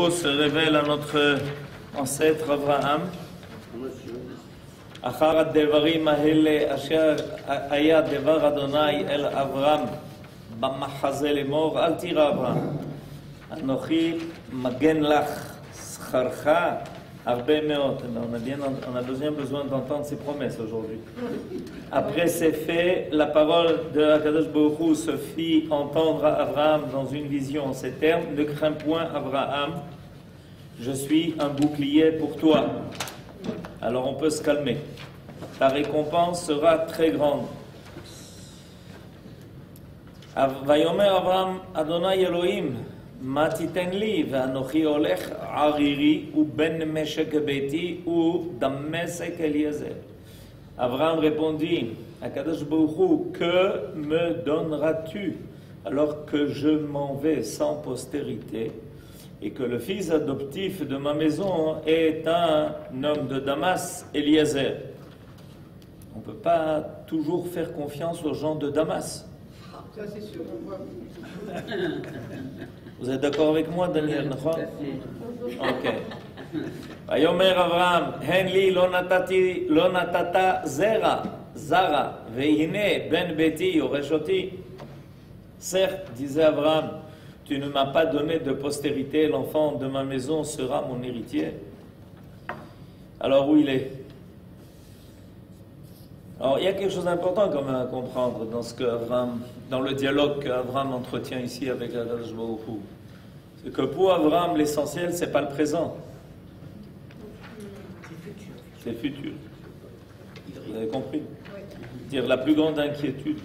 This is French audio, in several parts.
Se révèle à notre ancêtre Abraham. אחר הדברים האלה אשר היה דבר אדוני אל אברהם במחזה לאמור אל תירא אברהם אנוכי מגן לך שכרך הרבה מאוד. On a besoin d'entendre ces promesses aujourd'hui. Après ces faits, la parole de Akadosh Baruch Hu se fit entendre à Abraham dans une vision en ces termes: ne crains point Abraham, je suis un bouclier pour toi. Alors on peut se calmer. Ta récompense sera très grande. Vayomer Abraham Adonai Elohim ma titen li ve'anochi olech ariri u ben meshek beiti u damesek Eliezer. Abraham répondit à Kadosh Baruch Hu: que me donneras-tu alors que je m'en vais sans postérité et que le fils adoptif de ma maison est un homme de Damas, Eliezer? On ne peut pas toujours faire confiance aux gens de Damas. Ça c'est sûr, on voit. Vous êtes d'accord avec moi, Daniel? Ok. Vayomer Avraham, hen li lo natata zara, ve'hine ben beti yoreshoti. Certes, disait Abraham, tu ne m'as pas donné de postérité, l'enfant de ma maison sera mon héritier. Alors où il est? Alors il y a quelque chose d'important quand même à comprendre dans le dialogue qu'Abraham entretient ici avec Akadosh Baruch Hu. C'est que pour Abraham, l'essentiel, c'est pas le présent. C'est le futur. Vous avez compris? Dire la plus grande inquiétude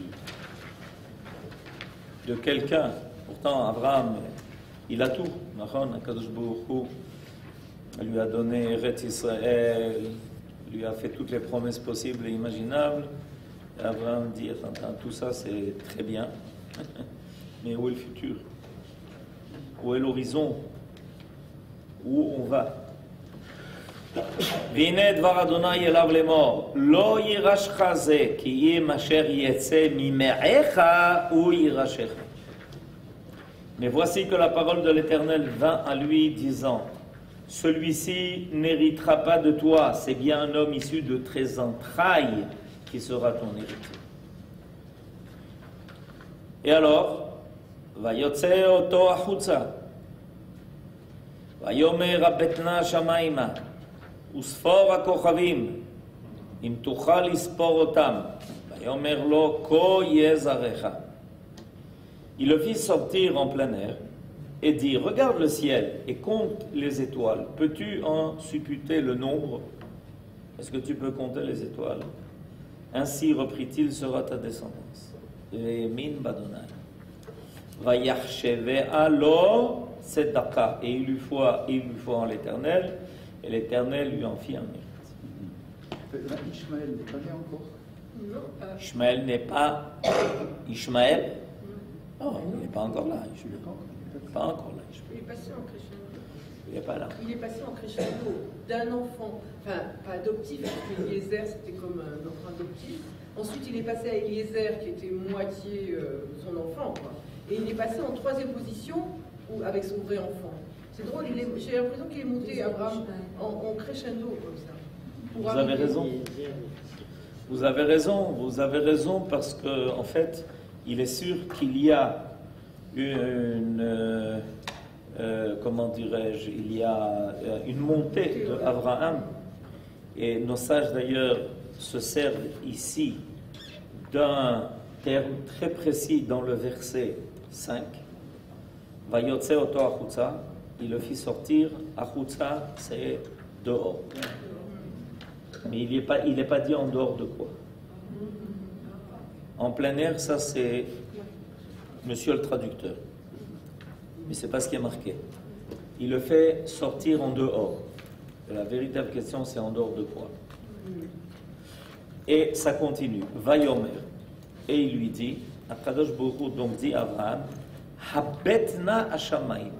de quelqu'un. Pourtant, Abraham, il a tout. Akadosh Baruch Hu lui a donné Eretz Israël, lui a fait toutes les promesses possibles et imaginables. Et Abraham dit: attends, tout ça c'est très bien, mais où est le futur? Où est l'horizon? Où on va? והנה דבר אדוני אליו לאמור לא יירשך זה כי אם אשר יצא ממעיך הוא יירשך. Mais voici que la parole de l'Éternel vint à lui disant: celui-ci n'héritera pas de toi, c'est bien un homme issu de tes entrailles qui sera ton héritier. Et alors, vayotze oto achutza, vayomer abetna shamaima, usfor hakochavim, im tuchal ispor otam, vayomer lo ko yezarecha. Il le fit sortir en plein air et dit: regarde le ciel et compte les étoiles. Peux-tu en supputer le nombre? Est-ce que tu peux compter les étoiles? Ainsi, reprit-il, sera ta descendance. Ve'emin badonai. Vayachshevea lo tzedaka. Et il lui foi en l'Éternel, et l'Éternel lui en fit un mérite. Ishmaël n'est pas né encore? Non. Ishmaël n'est pas... Ishmaël? Oh, il n'est pas encore là. Pas encore là. Il est passé en crescendo. Il n'est pas là. Il est passé en crescendo d'un enfant, enfin pas adoptif, parce qu'Eliezer c'était comme un enfant adoptif. Ensuite il est passé à Eliezer qui était moitié son enfant, quoi. Et il est passé en troisième position avec son vrai enfant. C'est drôle, j'ai l'impression qu'il est monté Abraham en crescendo comme ça. Vous avez raison. Vous avez raison. Vous avez raison parce que en fait, il est sûr qu'il y a une comment dirais-je, il y a une montée d'Abraham, et nos sages d'ailleurs se servent ici d'un terme très précis dans le verset 5. Vayotze oto achutza, il le fit sortir. Achutza, c'est dehors. Mais il n'est pas dit en dehors de quoi. En plein air, ça c'est monsieur le traducteur. Mais ce n'est pas ce qui est marqué. Il le fait sortir en dehors. Et la véritable question, c'est en dehors de quoi? Et ça continue. Vayomer. Et il lui dit, Akadosh Baruch Hu donc dit à Abraham, Habetna Hashamaim.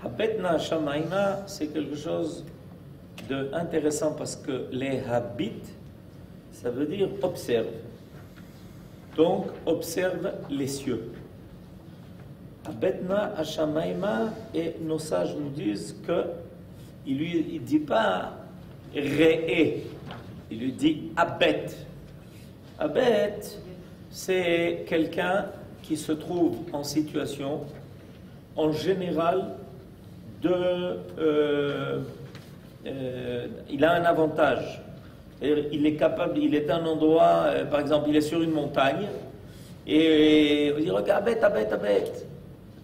Habetna Hashamaim, c'est quelque chose d'intéressant parce que les habit, ça veut dire observe. Donc, observe les cieux. Abetna Hashamaima, et nos sages nous disent que il dit pas Re'e, il lui dit Abet. Abet, c'est quelqu'un qui se trouve en situation, en général, il a un avantage. Il est capable, il est à un endroit, par exemple, il est sur une montagne, et il dit regarde, Abet.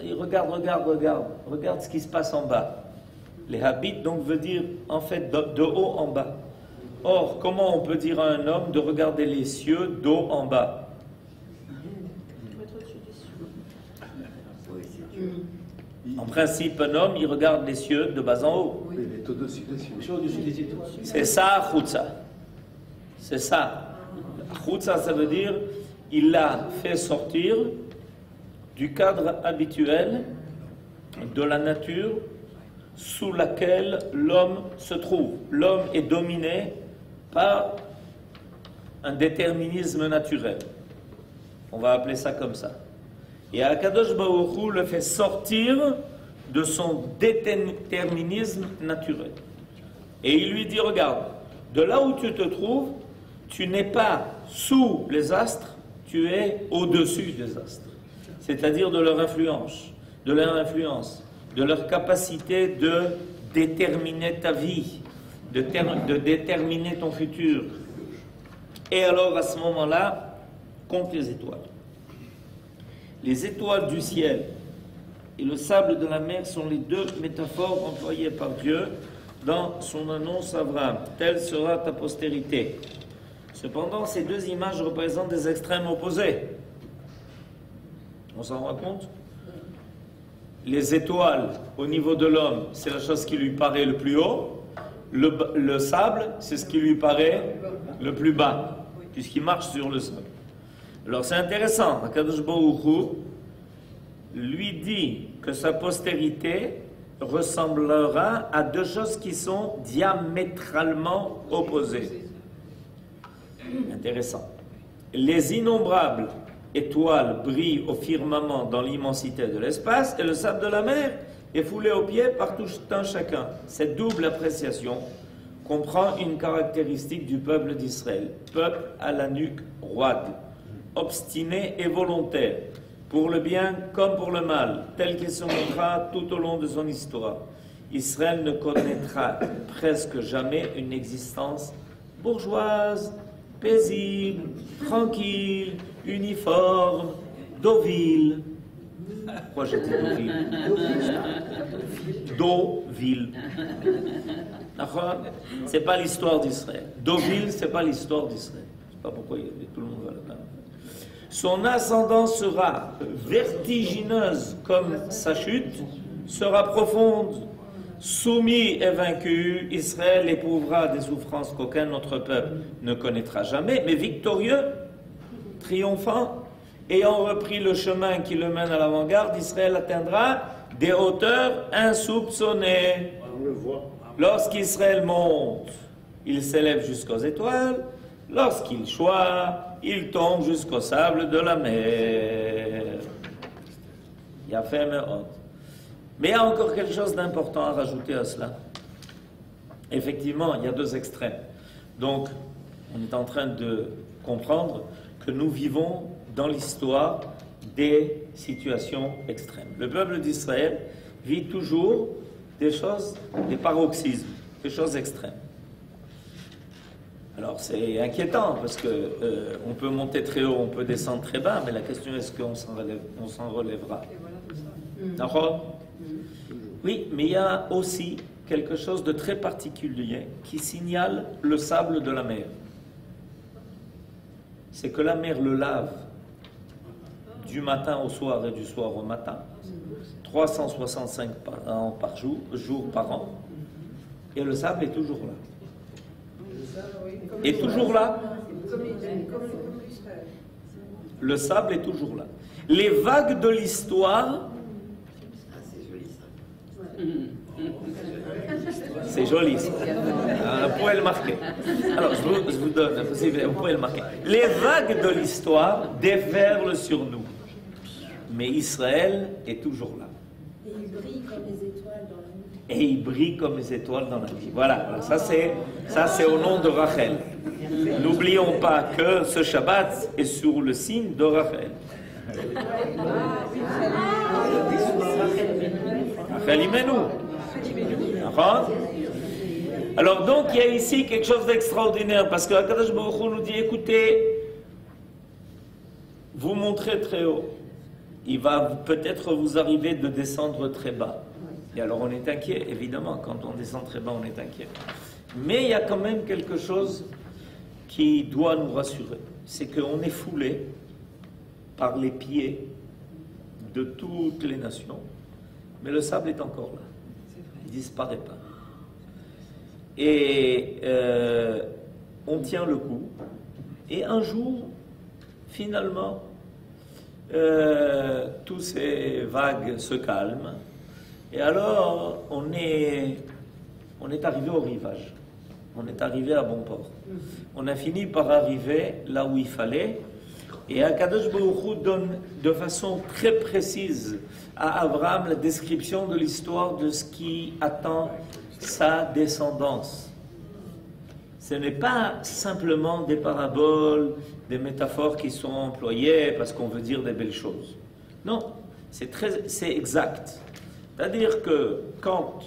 Il regarde ce qui se passe en bas. Les habits, donc, veut dire, en fait, de haut en bas. Or, comment on peut dire à un homme de regarder les cieux d'eau en bas? En principe, un homme, il regarde les cieux de bas en haut. Oui, il est au-dessus des cieux. C'est ça, Chutza. C'est ça. Chutza, ça veut dire, il l'a fait sortir du cadre habituel de la nature sous laquelle l'homme se trouve. L'homme est dominé par un déterminisme naturel. On va appeler ça comme ça. Et Akadosh Baruch Hu le fait sortir de son déterminisme naturel. Et il lui dit, regarde, de là où tu te trouves, tu n'es pas sous les astres, tu es au-dessus des astres. C'est-à-dire de leur influence, de leur capacité de déterminer ta vie, de déterminer ton futur. Et alors, à ce moment-là, compte les étoiles. Les étoiles du ciel et le sable de la mer sont les deux métaphores employées par Dieu dans son annonce à Abraham. Telle sera ta postérité. Cependant, ces deux images représentent des extrêmes opposés. On s'en rend compte? Les étoiles, au niveau de l'homme, c'est la chose qui lui paraît le plus haut. Le sable, c'est ce qui lui paraît le plus bas, puisqu'il marche sur le sable. Alors c'est intéressant, Akadosh Baruch Hu lui dit que sa postérité ressemblera à deux choses qui sont diamétralement opposées. Intéressant. Les innombrables étoiles brillent au firmament dans l'immensité de l'espace et le sable de la mer est foulé aux pieds par tout un chacun. Cette double appréciation comprend une caractéristique du peuple d'Israël. Peuple à la nuque roide, obstiné et volontaire, pour le bien comme pour le mal, tel qu'il se montrera tout au long de son histoire. Israël ne connaîtra presque jamais une existence bourgeoise, paisible, tranquille, uniforme, dovile. Pourquoi j'ai dit dovile? Dovile. C'est pas l'histoire d'Israël. Dovile, c'est pas l'histoire d'Israël. Je sais pas pourquoi tout le monde va là-dedans. Son ascendance sera vertigineuse comme sa chute, sera profonde. Soumis et vaincu, Israël éprouvera des souffrances qu'aucun autre peuple ne connaîtra jamais, mais victorieux, triomphant, ayant repris le chemin qui le mène à l'avant-garde, Israël atteindra des hauteurs insoupçonnées. On le voit. Lorsqu'Israël monte, il s'élève jusqu'aux étoiles. Lorsqu'il choit, il tombe jusqu'au sable de la mer. Il y a fait honte. Mais il y a encore quelque chose d'important à rajouter à cela. Effectivement, il y a deux extrêmes. Donc, on est en train de comprendre que nous vivons dans l'histoire des situations extrêmes. Le peuple d'Israël vit toujours des choses, des paroxysmes, des choses extrêmes. Alors c'est inquiétant parce que on peut monter très haut, on peut descendre très bas, mais la question est est-ce qu'on s'en relèvera? D'accord? Oui, mais il y a aussi quelque chose de très particulier qui signale le sable de la mer. C'est que la mer le lave du matin au soir et du soir au matin, 365 par jour par an, et le sable est toujours là. Et toujours là. Le sable est toujours là. Les vagues de l'histoire. C'est joli ça. Vous pouvez le marquer. Alors je vous donne, vous pouvez le marquer. Les vagues de l'histoire déferlent sur nous. mais Israël est toujours là. Et il brille comme les étoiles dans la nuit. Et il brille comme les étoiles dans la nuit. Voilà, alors ça c'est au nom de Rachel. N'oublions pas que ce Shabbat est sur le signe de Rachel. Rachel Imenu. Alors donc il y a ici quelque chose d'extraordinaire parce que Akadosh Baruch Hu nous dit écoutez, vous montrez très haut, il va peut-être vous arriver de descendre très bas. Et alors on est inquiet, évidemment, quand on descend très bas on est inquiet. Mais il y a quand même quelque chose qui doit nous rassurer, c'est qu'on est foulé par les pieds de toutes les nations, mais le sable est encore là, il ne disparaît pas. Et on tient le coup, et un jour, finalement, tous ces vagues se calment, et alors on est arrivé au rivage, on est arrivé à bon port. On a fini par arriver là où il fallait, et Akadosh Baruch Hu donne de façon très précise à Abraham la description de l'histoire de ce qui attend sa descendance. Ce n'est pas simplement des paraboles, des métaphores qui sont employées parce qu'on veut dire des belles choses. Non, c'est exact. C'est-à-dire que quand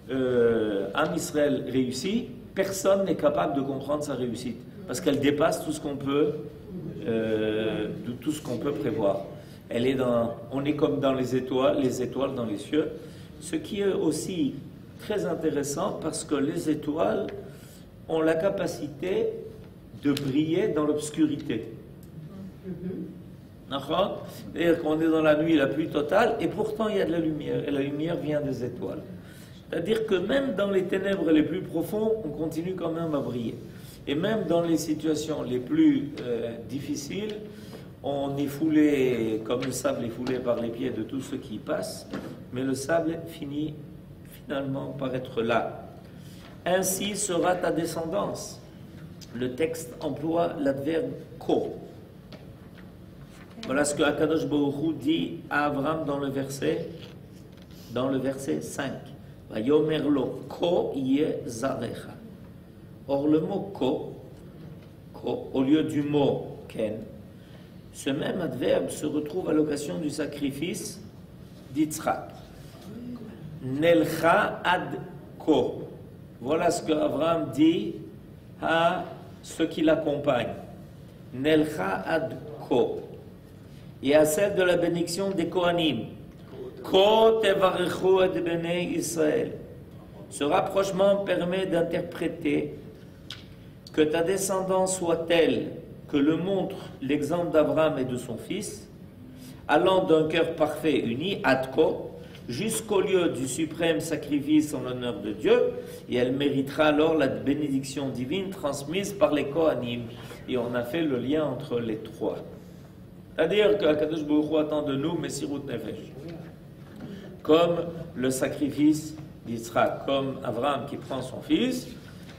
Am Israël réussit, personne n'est capable de comprendre sa réussite parce qu'elle dépasse tout ce qu'on peut, tout ce qu'on peut prévoir. On est comme dans les étoiles dans les cieux, ce qui est aussi très intéressant parce que les étoiles ont la capacité de briller dans l'obscurité. C'est-à-dire qu'on est dans la nuit la plus totale et pourtant il y a de la lumière et la lumière vient des étoiles. C'est-à-dire que même dans les ténèbres les plus profondes, on continue quand même à briller. Et même dans les situations les plus difficiles, on est foulé, comme le sable est foulé par les pieds de tous ceux qui y passent, mais le sable finit finalement par être là. Ainsi sera ta descendance. Le texte emploie l'adverbe ko. Voilà ce que Akadosh Baruch Hu dit à Abraham dans le verset 5. Vayomerlo ko ye zarecha. Or le mot ko, au lieu du mot ken, ce même adverbe se retrouve à l'occasion du sacrifice d'Yitzhak. Nelcha ad ko. Voilà ce que Abraham dit à ceux qui l'accompagnent. Nelcha ad ko. Et à celle de la bénédiction des Kohanim. Ko tevarechu et bnei Israël. Ce rapprochement permet d'interpréter que ta descendance soit telle que le montre l'exemple d'Abraham et de son fils, allant d'un cœur parfait uni, ad ko, jusqu'au lieu du suprême sacrifice en l'honneur de Dieu, et elle méritera alors la bénédiction divine transmise par les Kohanim. Et on a fait le lien entre les trois. C'est-à-dire qu'Akadosh Baruch Hu attend de nous Messirut Nefesh. Comme le sacrifice d'Yitzhak, comme Abraham qui prend son fils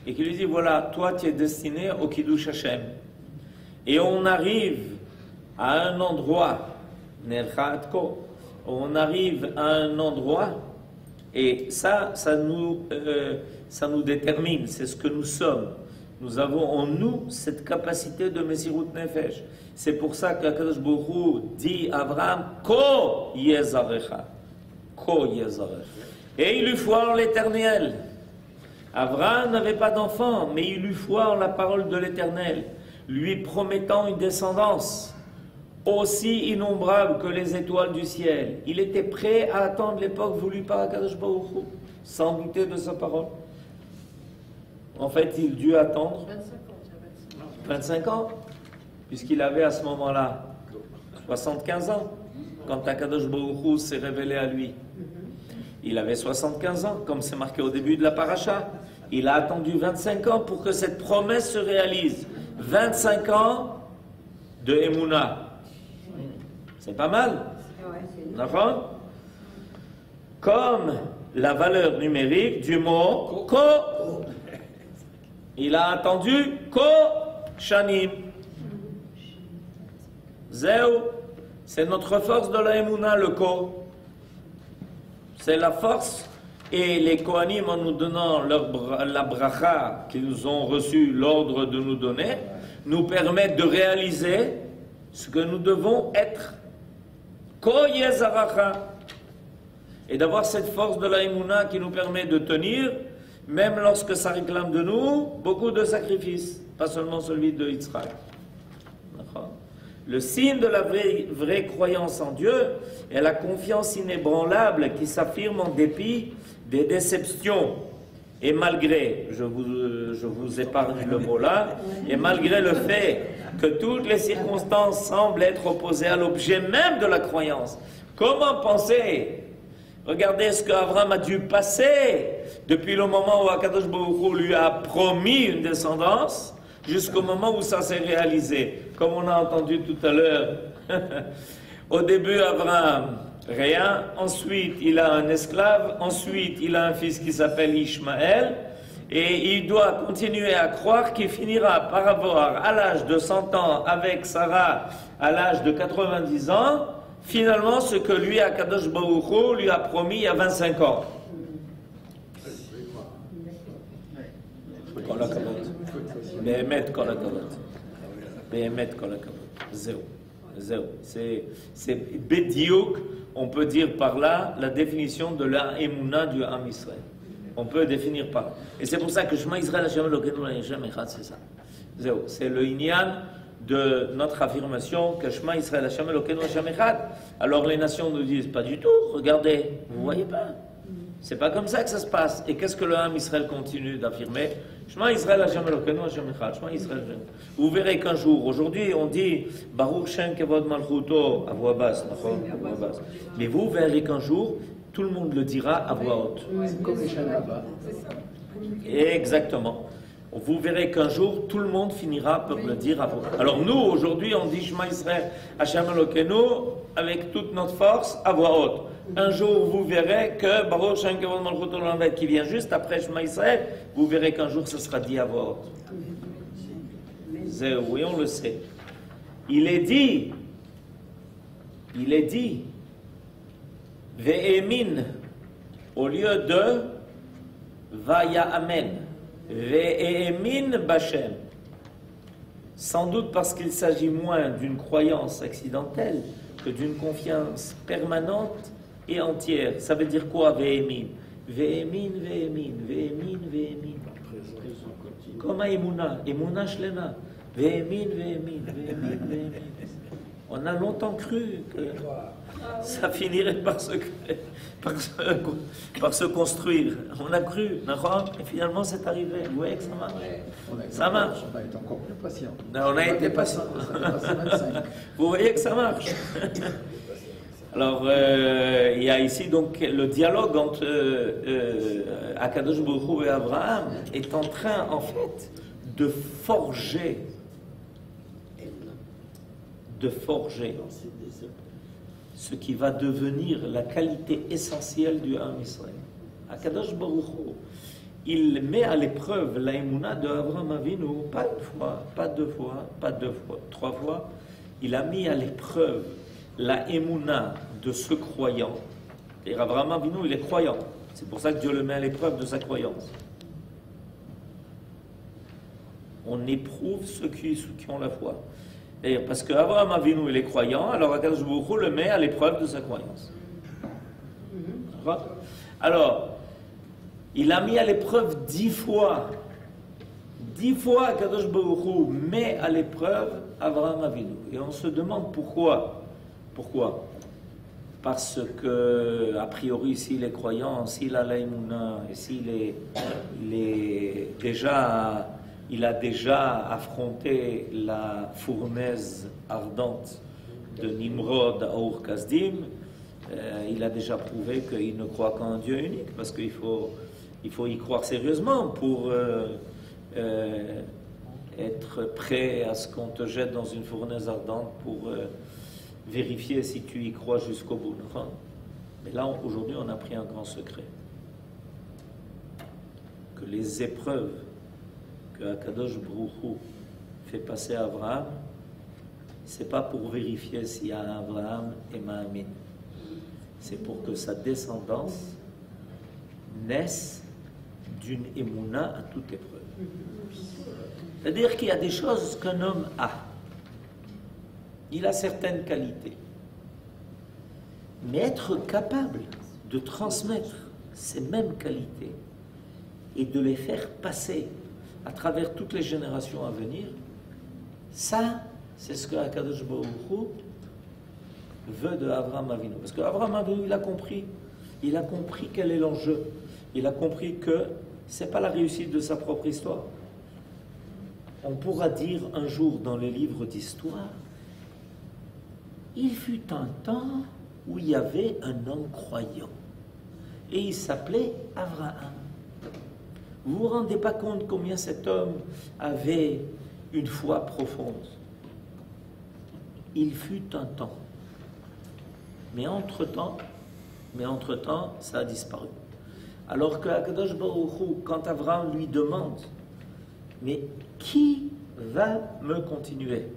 et qui lui dit voilà, toi tu es destiné au Kiddush Hashem. Et on arrive à un endroit, on arrive à un endroit, et ça nous détermine, c'est ce que nous sommes. Nous avons en nous cette capacité de Messirut Nefesh. C'est pour ça qu'Akadosh Baruch Hu dit à Abraham, Ko yezarecha. Ko yezarecha. Et il lui foi en l'Éternel. Abraham n'avait pas d'enfant, mais il lui foi en la parole de l'Éternel, lui promettant une descendance aussi innombrable que les étoiles du ciel. Il était prêt à attendre l'époque voulue par Akadosh Baruch Hu, sans douter de sa parole. En fait, il dut attendre 25 ans, puisqu'il avait à ce moment-là 75 ans, quand Akadosh Baruch Hu s'est révélé à lui. Il avait 75 ans, comme c'est marqué au début de la paracha. Il a attendu 25 ans pour que cette promesse se réalise. 25 ans de Emouna. C'est pas mal. D'accord ? Comme la valeur numérique du mot ko. Il a attendu ko shanim. Zeu C'est notre force de la Emouna, le Ko. C'est la force. Et les Kohanim, en nous donnant la bracha qu'ils ont reçu l'ordre de nous donner, nous permettent de réaliser ce que nous devons être. Ko Yezaracha. Et d'avoir cette force de la Emouna qui nous permet de tenir, même lorsque ça réclame de nous beaucoup de sacrifices, pas seulement celui de Yitzhak. Le signe de la vraie croyance en Dieu est la confiance inébranlable qui s'affirme en dépit des déceptions. Et malgré, je vous épargne le mot là, et malgré le fait que toutes les circonstances semblent être opposées à l'objet même de la croyance, comment penser? Regardez ce qu'Abraham a dû passer depuis le moment où Akadosh Baruch Hu lui a promis une descendance jusqu'au moment où ça s'est réalisé. Comme on a entendu tout à l'heure, au début Abraham, rien, ensuite il a un esclave, ensuite il a un fils qui s'appelle Ishmaël, et il doit continuer à croire qu'il finira par avoir à l'âge de 100 ans avec Sarah à l'âge de 90 ans, finalement ce que lui, Akadosh Baruch Hu, lui a promis il y a 25 ans. Béhémet kol hakavod. Béhémet kol hakavod. Zéro. Zéro. C'est bédiouk, on peut dire par là, la définition de la Emouna du Ham Israël. On peut définir par là. Et c'est pour ça que Shema Israël Hashem Elokeinu Hashem Echad, c'est ça. Zéro. C'est le inyan de notre affirmation que Shema Israël Hashem Elokeinu Hashem Echad. Alors les nations nous disent, pas du tout, regardez, vous voyez pas. C'est pas comme ça que ça se passe. Et qu'est-ce que le Ham Israël continue d'affirmer? Shema Israël Hashem Elokeinu Hashem Echad. Shema Israël. Vous verrez qu'un jour, aujourd'hui, on dit Baruch Shem Kevod Malchuto à voix basse, mais vous verrez qu'un jour, tout le monde le dira à voix haute. Comme les Shalaba. Exactement. Vous verrez qu'un jour, tout le monde finira par le dire à voix haute. Alors nous, aujourd'hui, on dit Shema Israël Hashem Elokeinu avec toute notre force à voix haute. Un jour, vous verrez que Baruch Shem Kevod Malchuto L'Olam qui vient juste après Shema Israël, vous verrez qu'un jour, ce sera dit à voix haute. Oui, on le sait. Il est dit, Ve'emin, au lieu de Vaya Amen, Ve'emin Bachem. Sans doute parce qu'il s'agit moins d'une croyance accidentelle que d'une confiance permanente et entière. Ça veut dire quoi, Ve'emin? Ve'emin, Ve'emin, Ve'emin, Ve'emin. Comme à Emouna, Emouna Shlema. Ve'emin, Ve'emin, Ve'emin, Ve'emin. On a longtemps cru que ça finirait par se construire. On a cru, et finalement c'est arrivé. Vous voyez que ça marche. Ça marche. On a été encore plus patient. On a été patient. Vous voyez que ça marche. Alors, il y a ici donc le dialogue entre Akadosh Baruch Hu et Abraham est en train, en fait, de forger ce qui va devenir la qualité essentielle du Ham Israël. Akadosh Baruch Hu, il met à l'épreuve la Emouna de Abraham Avinu, pas une fois, pas deux fois, pas deux fois, trois fois. Il a mis à l'épreuve la Emouna de ce croyant. Et Abraham Avinu, il est croyant. C'est pour ça que Dieu le met à l'épreuve de sa croyance. On éprouve ceux qui ont la foi. Et parce qu'Abraham Avinu, il est croyant, alors Akadosh Baruch Hu le met à l'épreuve de sa croyance. Alors, il a mis à l'épreuve 10 fois. 10 fois Akadosh Baruch Hu met à l'épreuve Abraham Avinu. Et on se demande pourquoi. Pourquoi? Parce que, a priori, s'il est croyant, s'il a l'aïmouna, et s'il il a déjà affronté la fournaise ardente de Nimrod à Ur Kasdim, il a déjà prouvé qu'il ne croit qu'en Dieu unique, parce qu'il faut y croire sérieusement pour être prêt à ce qu'on te jette dans une fournaise ardente pour vérifier si tu y crois jusqu'au bout. Enfin, mais là, aujourd'hui, on a appris un grand secret. Que les épreuves que Akadosh Baruch Hu fait passer à Abraham, c'est pas pour vérifier s'il y a un Abraham et Mahamin. C'est pour que sa descendance naisse d'une émouna à toute épreuve. C'est-à-dire qu'il y a des choses qu'un homme a. Il a certaines qualités. Mais être capable de transmettre ces mêmes qualités et de les faire passer à travers toutes les générations à venir, ça, c'est ce que Akadosh Baruch Hu veut de Avraham Avinu. Parce qu'Avraham Avinu, il a compris quel est l'enjeu. Il a compris que ce n'est pas la réussite de sa propre histoire. On pourra dire un jour dans les livres d'histoire, il fut un temps où il y avait un homme croyant. Et il s'appelait Avraham. Vous ne vous rendez pas compte combien cet homme avait une foi profonde. Il fut un temps. Mais entre-temps, ça a disparu. Alors que Akadosh Baruch Hu, quand Avraham lui demande, mais qui va me continuer?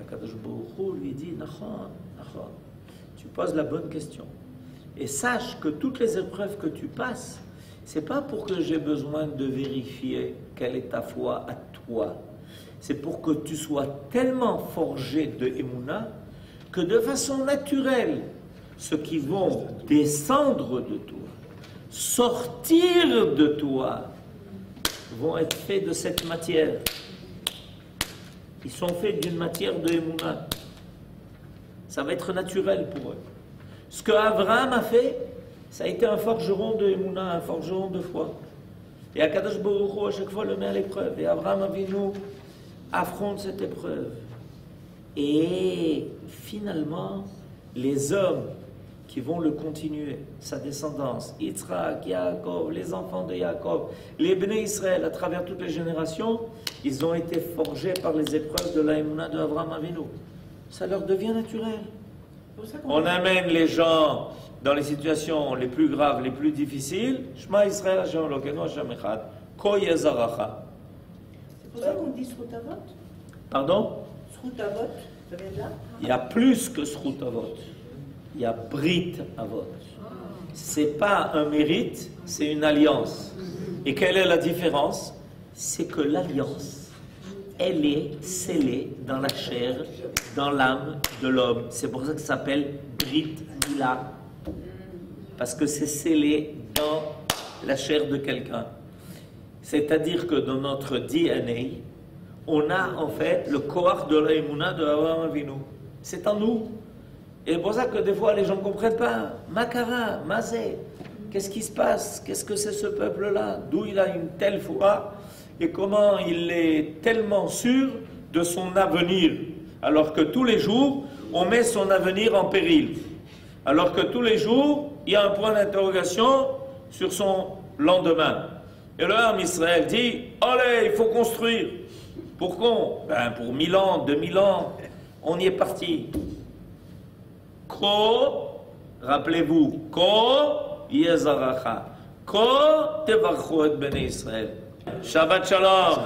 Akadosh Baruch Hu lui dit, Nachon, tu poses la bonne question. Et sache que toutes les épreuves que tu passes, c'est pas pour que j'ai besoin de vérifier quelle est ta foi à toi. C'est pour que tu sois tellement forgé de Emouna que de façon naturelle, ceux qui vont descendre de toi, sortir de toi, vont être faits de cette matière. Ils sont faits d'une matière de Emouna. Ça va être naturel pour eux. Ce que Abraham a fait, ça a été un forgeron de Emouna, un forgeron de foi. Et Akadosh Baruch Hu, à chaque fois, le met à l'épreuve. Et Abraham Avinu affronte cette épreuve. Et finalement, les hommes qui vont le continuer, sa descendance, Yitzhak, Yaakov, les enfants de Yaakov, les Bnei Israël, à travers toutes les générations, ils ont été forgés par les épreuves de la Emouna de Abraham Avinu. Ça leur devient naturel. On amène les gens dans les situations les plus graves, les plus difficiles. Shema Israël Hashem Elokeinu Hashem Echad. Ko Yezaracha. C'est pour ça qu'on dit Srut Avot. Pardon? Srut Avot, ça vient de là? Il y a plus que Srut Avot. Il y a Brit Avot. C'est pas un mérite, c'est une alliance. Et quelle est la différence? C'est que l'alliance, elle est scellée dans la chair, dans l'âme de l'homme. C'est pour ça que ça s'appelle Brit Mila. Parce que c'est scellé dans la chair de quelqu'un. C'est-à-dire que dans notre DNA, on a en fait le koach de la Emouna de Avraham Avinu. C'est en nous. Et c'est pour ça que des fois les gens ne comprennent pas. Makara, Mazé, qu'est-ce qui se passe? Qu'est-ce que c'est ce peuple-là? D'où il a une telle foi? Et comment il est tellement sûr de son avenir? Alors que tous les jours, on met son avenir en péril. Alors que tous les jours, il y a un point d'interrogation sur son lendemain. Et le Ham Israël dit, allez, il faut construire. Pour quand? Ben, pour 1000 ans, 2000 ans, on y est parti. Ko, rappelez-vous, Ko Yezaracha. Ko Tevarchu et Bnei Israël. Shabbat Shalom.